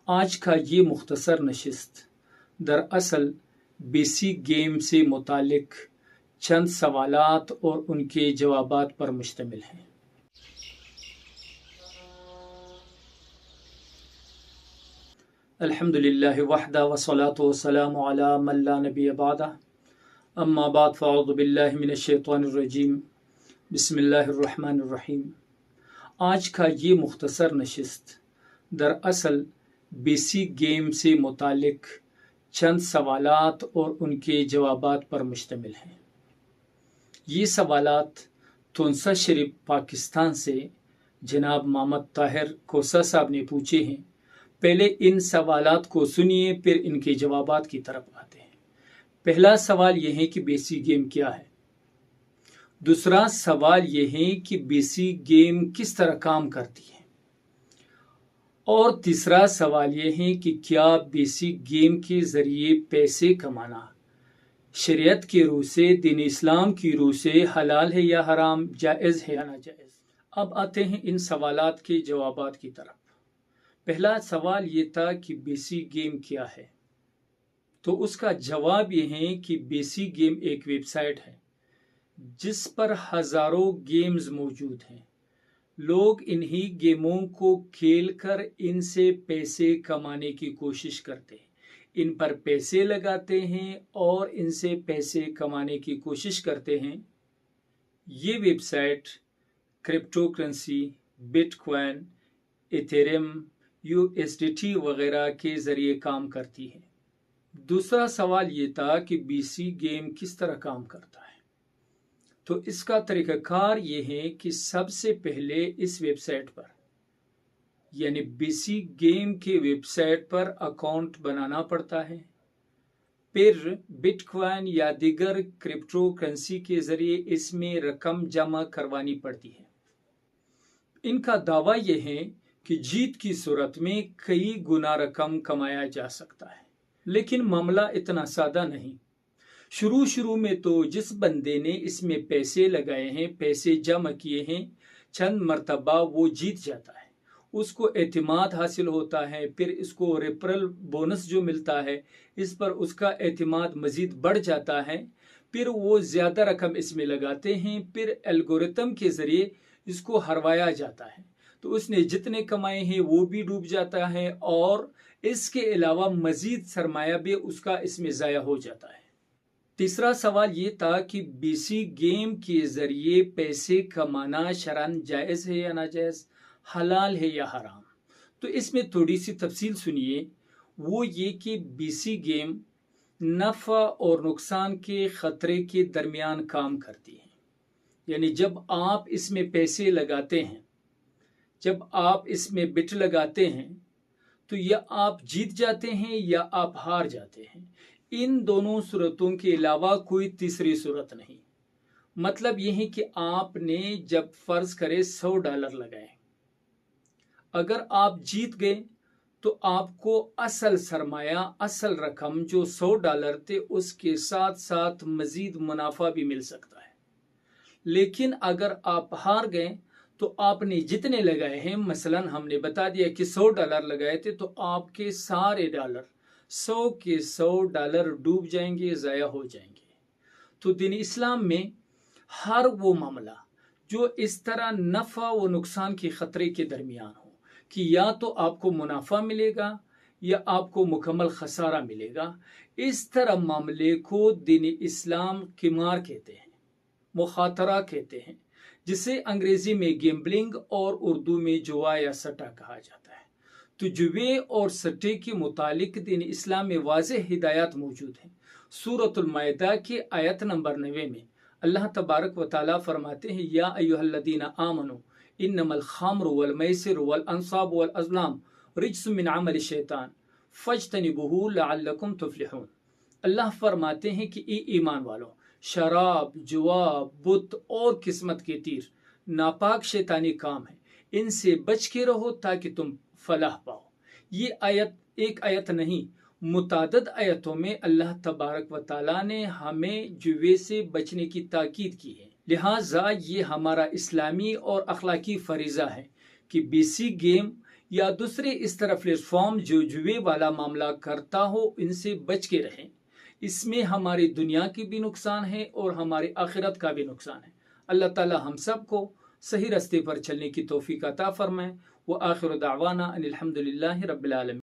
آج کا یہ مختصر نشست دراصل بیسک گیم سے متعلق چند سوالات اور ان کے جوابات پر مشتمل ہے۔ الحمدللہ وحدہ والصلاۃ والسلام علی من لا نبی بعدہ، اما بعد فاعوذ باللہ من الشیطان الرجیم، بسم اللہ الرحمن الرحیم۔ آج کا یہ مختصر نشست دراصل بیسک گیم سے متعلق چند سوالات اور ان کے جوابات پر مشتمل ہے۔ یہ سوالات تونسا شریف پاکستان سے جناب محمد طاہر کوسا صاحب نے پوچھے ہیں۔ پہلے ان سوالات کو سنیے، پھر ان کے جوابات کی طرف آتے ہیں۔ پہلا سوال یہ ہے کہ بیسک گیم کیا ہے؟ دوسرا سوال یہ ہے کہ بیسک گیم کس طرح کام کرتی ہے؟ اور تیسرا سوال یہ ہے کہ کیا بیسک گیم کے ذریعے پیسے کمانا شریعت کی روح سے، دین اسلام کی روح سے حلال ہے یا حرام، جائز ہے یا ناجائز؟ اب آتے ہیں ان سوالات کے جوابات کی طرف۔ پہلا سوال یہ تھا کہ بیسک گیم کیا ہے؟ تو اس کا جواب یہ ہے کہ بیسک گیم ایک ویب سائٹ ہے جس پر ہزاروں گیمز موجود ہیں۔ لوگ انہی گیموں کو کھیل کر ان سے پیسے کمانے کی کوشش کرتے ہیں، ان پر پیسے لگاتے ہیں اور ان سے پیسے کمانے کی کوشش کرتے ہیں۔ یہ website cryptocurrency, bitcoin, Ethereum, USDT وغیرہ کے ذریعے کام کرتی ہے۔ دوسرا سوال یہ تھا کہ بیسک گیم کس طرح کام کرتا ہے؟ تو اس کا طریقہ کار یہ ہے کہ سب سے پہلے اس ویب سائٹ پر، یعنی بیسک گیم کے ویب سائٹ پر اکاؤنٹ بنانا پڑتا ہے، پھر بٹ کوائن یا دیگر کرپٹو کرنسی کے ذریعے اس میں رقم جمع کروانی پڑتی ہے۔ ان کا دعویٰ یہ ہے کہ جیت کی صورت میں کئی گنا رقم کمایا جا سکتا ہے، لیکن معاملہ اتنا سادہ نہیں۔ شروع میں تو جس بندے نے اس میں پیسے لگائے ہیں، پیسے جمع کیے ہیں، چند مرتبہ وہ جیت جاتا ہے، اس کو اعتماد حاصل ہوتا ہے، پھر اس کو ریفرل بونس جو ملتا ہے، اس پر اس کا اعتماد مزید بڑھ جاتا ہے، پھر وہ زیادہ رقم اس میں لگاتے ہیں، پھر الگورتھم کے ذریعے اس کو ہروایا جاتا ہے، تو اس نے جتنے کمائے ہیں وہ بھی ڈوب جاتا ہے، اور اس کے علاوہ مزید سرمایہ بھی اس کا اس میں ضائع ہو جاتا ہے۔ تیسرا سوال یہ تھا کہ بیسک گیم کے ذریعے پیسے کمانا شرعاً جائز ہے یا ناجائز، حلال ہے یا حرام؟ تو اس میں تھوڑی سی تفصیل سنیے۔ وہ یہ کہ بیسک گیم نفع اور نقصان کے خطرے کے درمیان کام کرتی ہے، یعنی جب آپ اس میں پیسے لگاتے ہیں، جب آپ اس میں بٹ لگاتے ہیں، تو یا آپ جیت جاتے ہیں یا آپ ہار جاتے ہیں۔ ان دونوں صورتوں کے علاوہ کوئی تیسری صورت نہیں۔ مطلب یہ ہے کہ آپ نے جب فرض کرے $100 لگائے، اگر آپ جیت گئے تو آپ کو اصل سرمایہ، اصل رقم جو $100 تھے، اس کے ساتھ ساتھ مزید منافع بھی مل سکتا ہے۔ لیکن اگر آپ ہار گئے تو آپ نے جتنے لگائے ہیں، مثلا ہم نے بتا دیا کہ $100 لگائے تھے، تو آپ کے سارے ڈالر، 100 کے 100 ڈالر ڈوب جائیں گے، ضائع ہو جائیں گے۔ تو دین اسلام میں ہر وہ معاملہ جو اس طرح نفع و نقصان کے خطرے کے درمیان ہو کہ یا تو آپ کو منافع ملے گا یا آپ کو مکمل خسارہ ملے گا، اس طرح معاملے کو دین اسلام قمار کہتے ہیں، مخاطرہ کہتے ہیں، جسے انگریزی میں گیمبلنگ اور اردو میں جوا یا سٹا کہا جاتا ہے۔ تو جوے اور سٹے کے متعلق دین اسلام میں واضح ہدایات موجود ہیں۔ سورۃ المائدہ کے آیت نمبر 90 میں اللہ تبارک و تعالیٰ فرماتے ہیں، یا ایھا الذین آمنوا انما الخمر والمیسر والانصاب والازلام رجس من عمل الشیطان فاجتنبوہ لعلکم تفلحون۔ اللہ فرماتے ہیں کہ اے ایمان والو، شراب، جوا، بت اور قسمت کے تیر ناپاک شیطانی کام ہے، ان سے بچ کے رہو تاکہ تم فلاح پاؤ۔ یہ آیت ایک آیت نہیں، متعدد آیتوں میں اللہ تبارک و تعالیٰ نے ہمیں جوے سے بچنے کی تاکید کی ہے۔ لہٰذا یہ ہمارا اسلامی اور اخلاقی فریضہ ہے کہ بیسک گیم یا دوسرے اس طرح پلیٹ فارم جو جوے والا معاملہ کرتا ہو، ان سے بچ کے رہیں۔ اس میں ہماری دنیا کی بھی نقصان ہے اور ہماری آخرت کا بھی نقصان ہے۔ اللہ تعالی ہم سب کو صحیح راستے پر چلنے کی توفیق عطا فرمائے۔ وآخر دعوانا ان الحمد للہ رب العالمین۔